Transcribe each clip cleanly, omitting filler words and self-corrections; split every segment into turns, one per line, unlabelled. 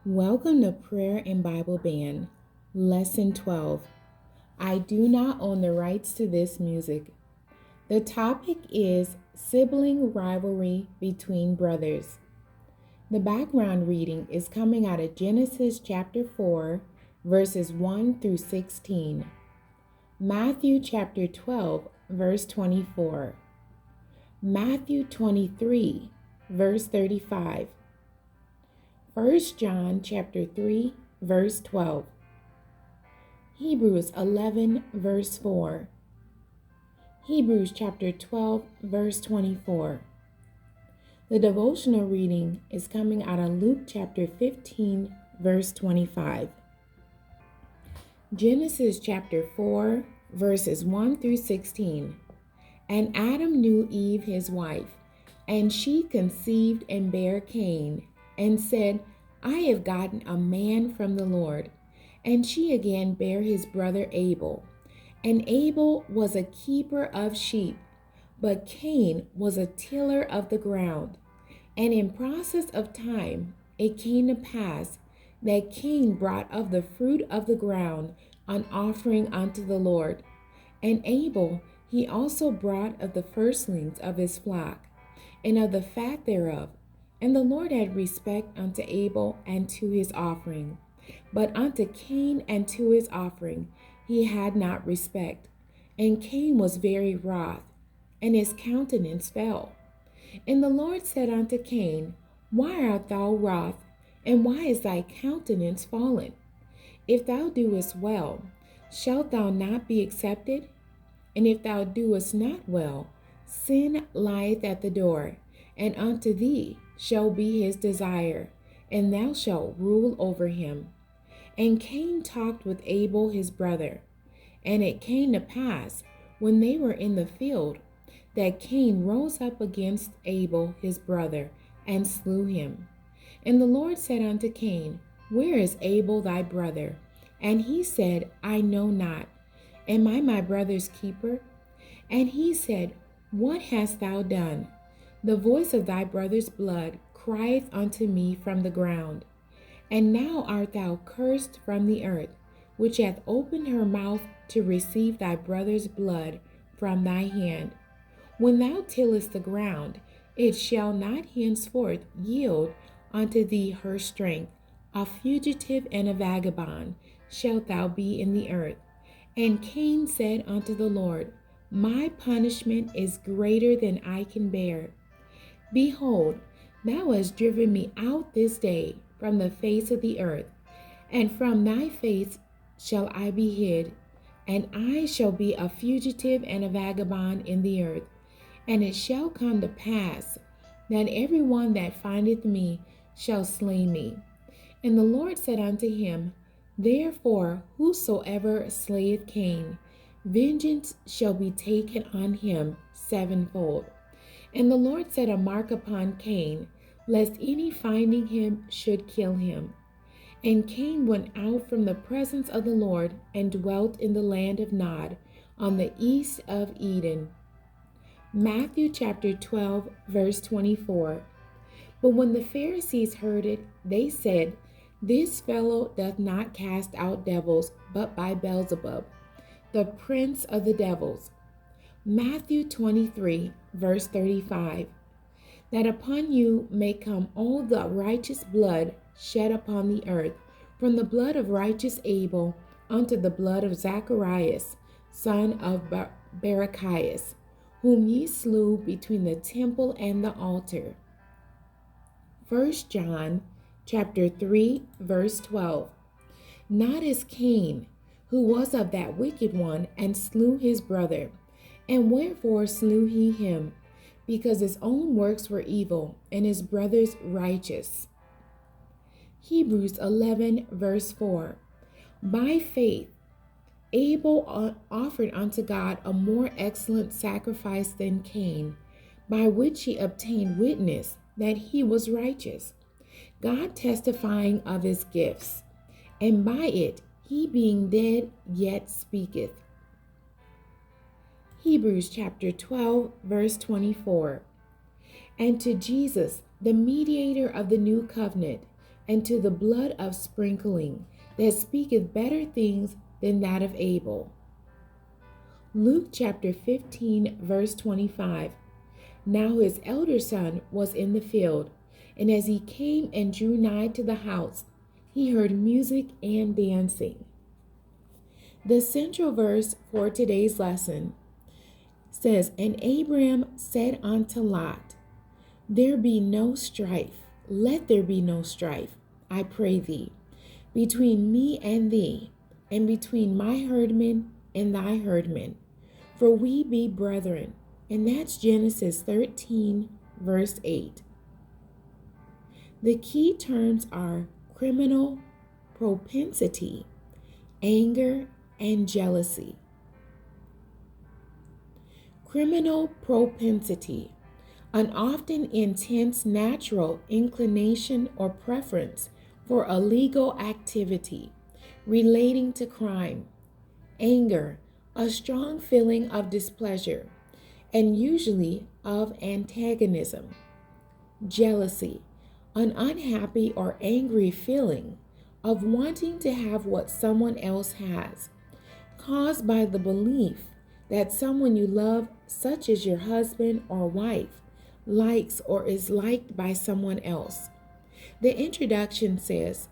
Welcome to Prayer and Bible Band, Lesson 12. I do not own the rights to this music. The topic is sibling rivalry between brothers. The background reading is coming out of Genesis chapter 4, verses 1 through 16. Matthew chapter 12, verse 24. Matthew 23, verse 35. 1 John chapter 3, verse 12. Hebrews 11, verse 4. Hebrews chapter 12, verse 24. The devotional reading is coming out of Luke chapter 15, verse 25. Genesis chapter 4, verses 1 through 16. And Adam knew Eve his wife, and she conceived and bare Cain, and said, I have gotten a man from the Lord. And she again bare his brother Abel. And Abel was a keeper of sheep, but Cain was a tiller of the ground. And in process of time it came to pass that Cain brought of the fruit of the ground an offering unto the Lord. And Abel he also brought of the firstlings of his flock, and of the fat thereof. And the Lord had respect unto Abel and to his offering, but unto Cain and to his offering he had not respect. And Cain was very wroth, and his countenance fell. And the Lord said unto Cain, Why art thou wroth, and why is thy countenance fallen? If thou doest well, shalt thou not be accepted? And if thou doest not well, sin lieth at the door, and unto thee shall be his desire, and thou shalt rule over him. And Cain talked with Abel his brother. And it came to pass, when they were in the field, that Cain rose up against Abel his brother, and slew him. And the Lord said unto Cain, Where is Abel thy brother? And he said, I know not. Am I my brother's keeper? And he said, What hast thou done? The voice of thy brother's blood crieth unto me from the ground. And now art thou cursed from the earth, which hath opened her mouth to receive thy brother's blood from thy hand. When thou tillest the ground, it shall not henceforth yield unto thee her strength. A fugitive and a vagabond shalt thou be in the earth. And Cain said unto the Lord, My punishment is greater than I can bear. Behold, thou hast driven me out this day from the face of the earth, and from thy face shall I be hid, and I shall be a fugitive and a vagabond in the earth. And it shall come to pass that every one that findeth me shall slay me. And the Lord said unto him, Therefore whosoever slayeth Cain, vengeance shall be taken on him sevenfold. And the Lord set a mark upon Cain, lest any finding him should kill him. And Cain went out from the presence of the Lord, and dwelt in the land of Nod, on the east of Eden. Matthew chapter 12, verse 24. But when the Pharisees heard it, they said, This fellow doth not cast out devils, but by Beelzebub, the prince of the devils. Matthew 23, verse 35. That upon you may come all the righteous blood shed upon the earth, from the blood of righteous Abel unto the blood of Zacharias, son of Barachias, whom ye slew between the temple and the altar. 1 John chapter 3, verse 12. Not as Cain, who was of that wicked one, and slew his brother. And wherefore slew he him? Because his own works were evil, and his brother's righteous. Hebrews 11, verse 4. By faith Abel offered unto God a more excellent sacrifice than Cain, by which he obtained witness that he was righteous, God testifying of his gifts, and by it he being dead yet speaketh. Hebrews chapter 12, verse 24. And to Jesus, the mediator of the new covenant, and to the blood of sprinkling, that speaketh better things than that of Abel. Luke chapter 15, verse 25. Now his elder son was in the field, and as he came and drew nigh to the house, he heard music and dancing. The central verse for today's lesson says, And Abram said unto Lot, There be no strife, let there be no strife, I pray thee, between me and thee, and between my herdmen and thy herdmen, for we be brethren. And that's Genesis 13, verse 8. The key terms are criminal propensity, anger, and jealousy. Criminal propensity, an often intense natural inclination or preference for a legal activity relating to crime. Anger, a strong feeling of displeasure, and usually of antagonism. Jealousy, an unhappy or angry feeling of wanting to have what someone else has, caused by the belief that someone you love, such as your husband or wife, likes or is liked by someone else. The introduction says,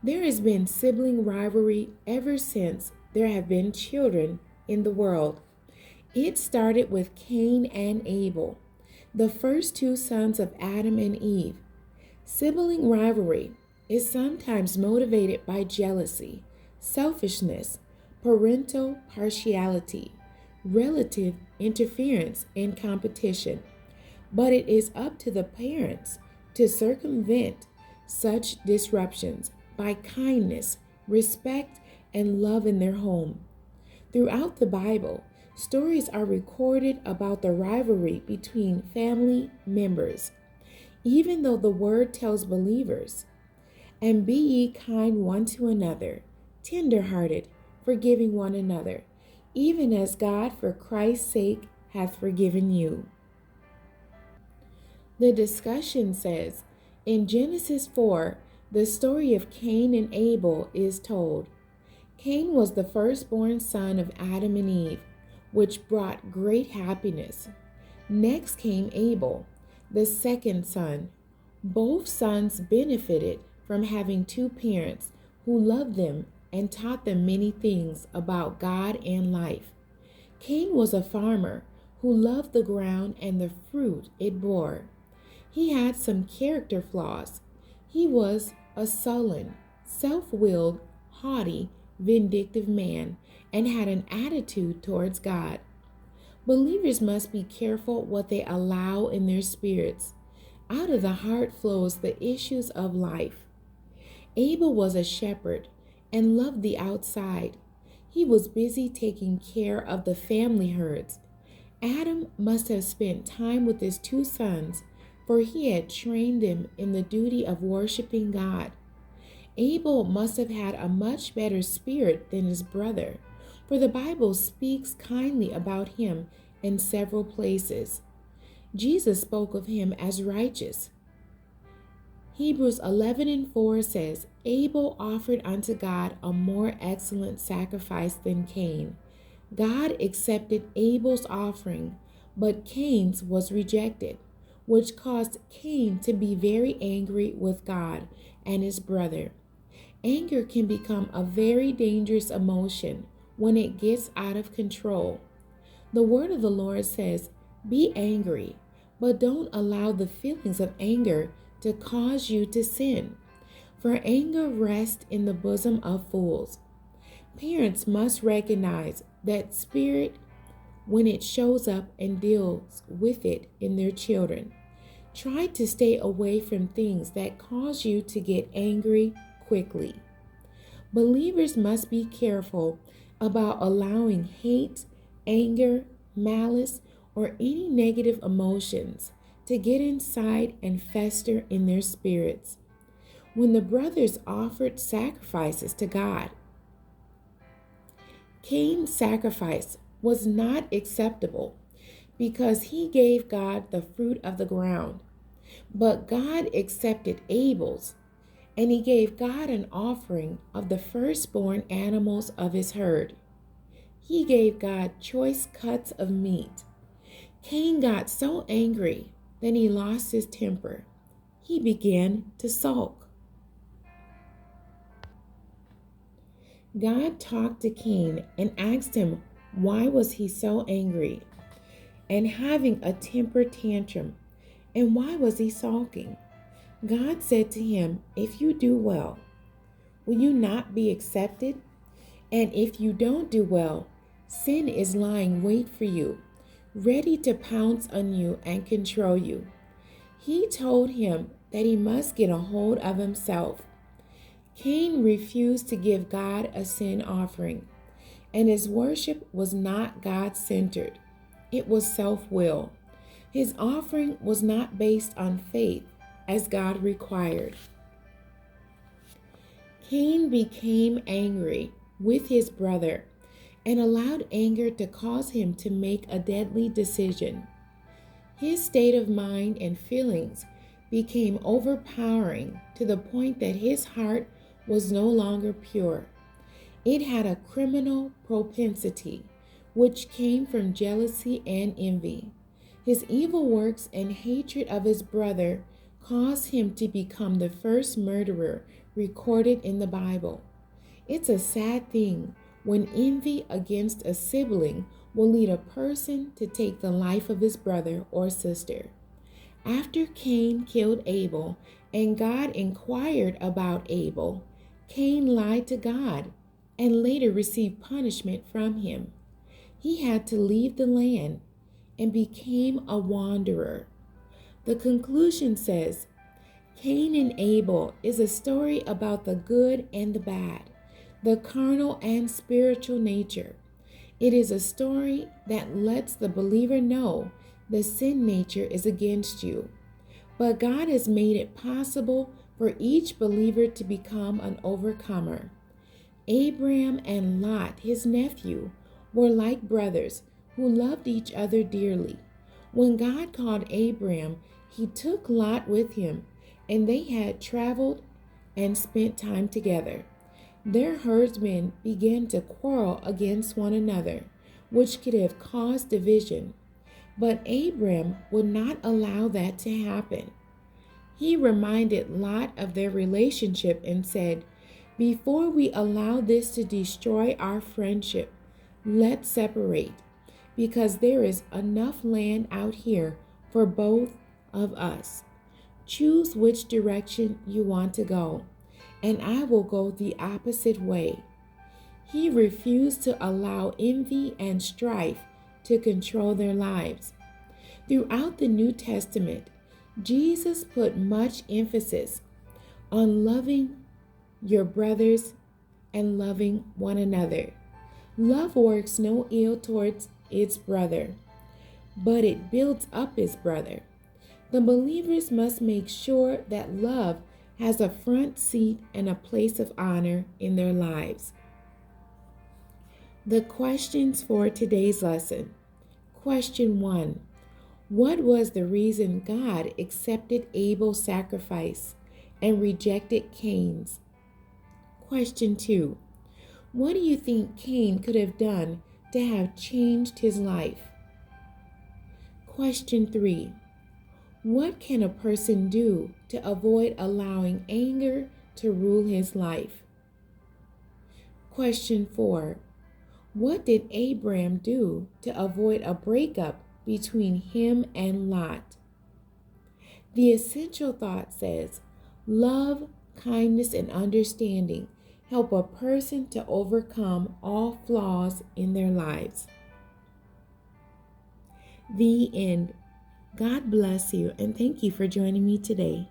there has been sibling rivalry ever since there have been children in the world. It started with Cain and Abel, the first two sons of Adam and Eve. Sibling rivalry is sometimes motivated by jealousy, selfishness, parental partiality, relative interference, and competition. But it is up to the parents to circumvent such disruptions by kindness, respect, and love in their home. Throughout the Bible, stories are recorded about the rivalry between family members, even though the word tells believers, and be ye kind one to another, tender-hearted, forgiving one another, even as God for Christ's sake hath forgiven you. The discussion says, in Genesis 4, the story of Cain and Abel is told. Cain was the firstborn son of Adam and Eve, which brought great happiness. Next came Abel, the second son. Both sons benefited from having two parents who loved them and taught them many things about God and life. Cain was a farmer who loved the ground and the fruit it bore. He had some character flaws. He was a sullen, self-willed, haughty, vindictive man and had an attitude towards God. Believers must be careful what they allow in their spirits. Out of the heart flows the issues of life. Abel was a shepherd and loved the outside. He was busy taking care of the family herds. Adam must have spent time with his two sons, for he had trained them in the duty of worshiping God. Abel must have had a much better spirit than his brother, for the Bible speaks kindly about him in several places. Jesus spoke of him as righteous. Hebrews 11:4 says, Abel offered unto God a more excellent sacrifice than Cain. God accepted Abel's offering, but Cain's was rejected, which caused Cain to be very angry with God and his brother. Anger can become a very dangerous emotion when it gets out of control. The word of the Lord says, be angry, but don't allow the feelings of anger to cause you to sin. For anger rests in the bosom of fools. Parents must recognize that spirit when it shows up and deals with it in their children. Try to stay away from things that cause you to get angry quickly. Believers must be careful about allowing hate, anger, malice, or any negative emotions to get inside and fester in their spirits. When the brothers offered sacrifices to God, Cain's sacrifice was not acceptable because he gave God the fruit of the ground. But God accepted Abel's, and he gave God an offering of the firstborn animals of his herd. He gave God choice cuts of meat. Cain got so angry that he lost his temper. He began to sulk. God talked to Cain and asked him why was he so angry and having a temper tantrum, and why was he sulking? God said to him, if you do well, will you not be accepted? And if you don't do well, sin is lying wait for you, ready to pounce on you and control you. He told him that he must get a hold of himself. Cain refused to give God a sin offering, and his worship was not God-centered. It was self-will. His offering was not based on faith as God required. Cain became angry with his brother and allowed anger to cause him to make a deadly decision. His state of mind and feelings became overpowering to the point that his heart was no longer pure. It had a criminal propensity, which came from jealousy and envy. His evil works and hatred of his brother caused him to become the first murderer recorded in the Bible. It's a sad thing when envy against a sibling will lead a person to take the life of his brother or sister. After Cain killed Abel and God inquired about Abel, Cain lied to God and later received punishment from him. He had to leave the land and became a wanderer. The conclusion says, Cain and Abel is a story about the good and the bad, the carnal and spiritual nature. It is a story that lets the believer know the sin nature is against you. But God has made it possible for each believer to become an overcomer. Abraham and Lot, his nephew, were like brothers who loved each other dearly. When God called Abraham, he took Lot with him, and they had traveled and spent time together. Their herdsmen began to quarrel against one another, which could have caused division. But Abraham would not allow that to happen. He reminded Lot of their relationship and said, before we allow this to destroy our friendship, let's separate, because there is enough land out here for both of us. Choose which direction you want to go, and I will go the opposite way. He refused to allow envy and strife to control their lives. Throughout the New Testament, Jesus put much emphasis on loving your brothers and loving one another. Love works no ill towards its brother, but it builds up his brother. The believers must make sure that love has a front seat and a place of honor in their lives. The questions for today's lesson. Question 1. What was the reason God accepted Abel's sacrifice and rejected Cain's? Question 2. What do you think Cain could have done to have changed his life? Question 3. What can a person do to avoid allowing anger to rule his life? Question 4. What did Abraham do to avoid a breakup between him and Lot? The essential thought says, love, kindness, and understanding help a person to overcome all flaws in their lives. The end. God bless you, and thank you for joining me today.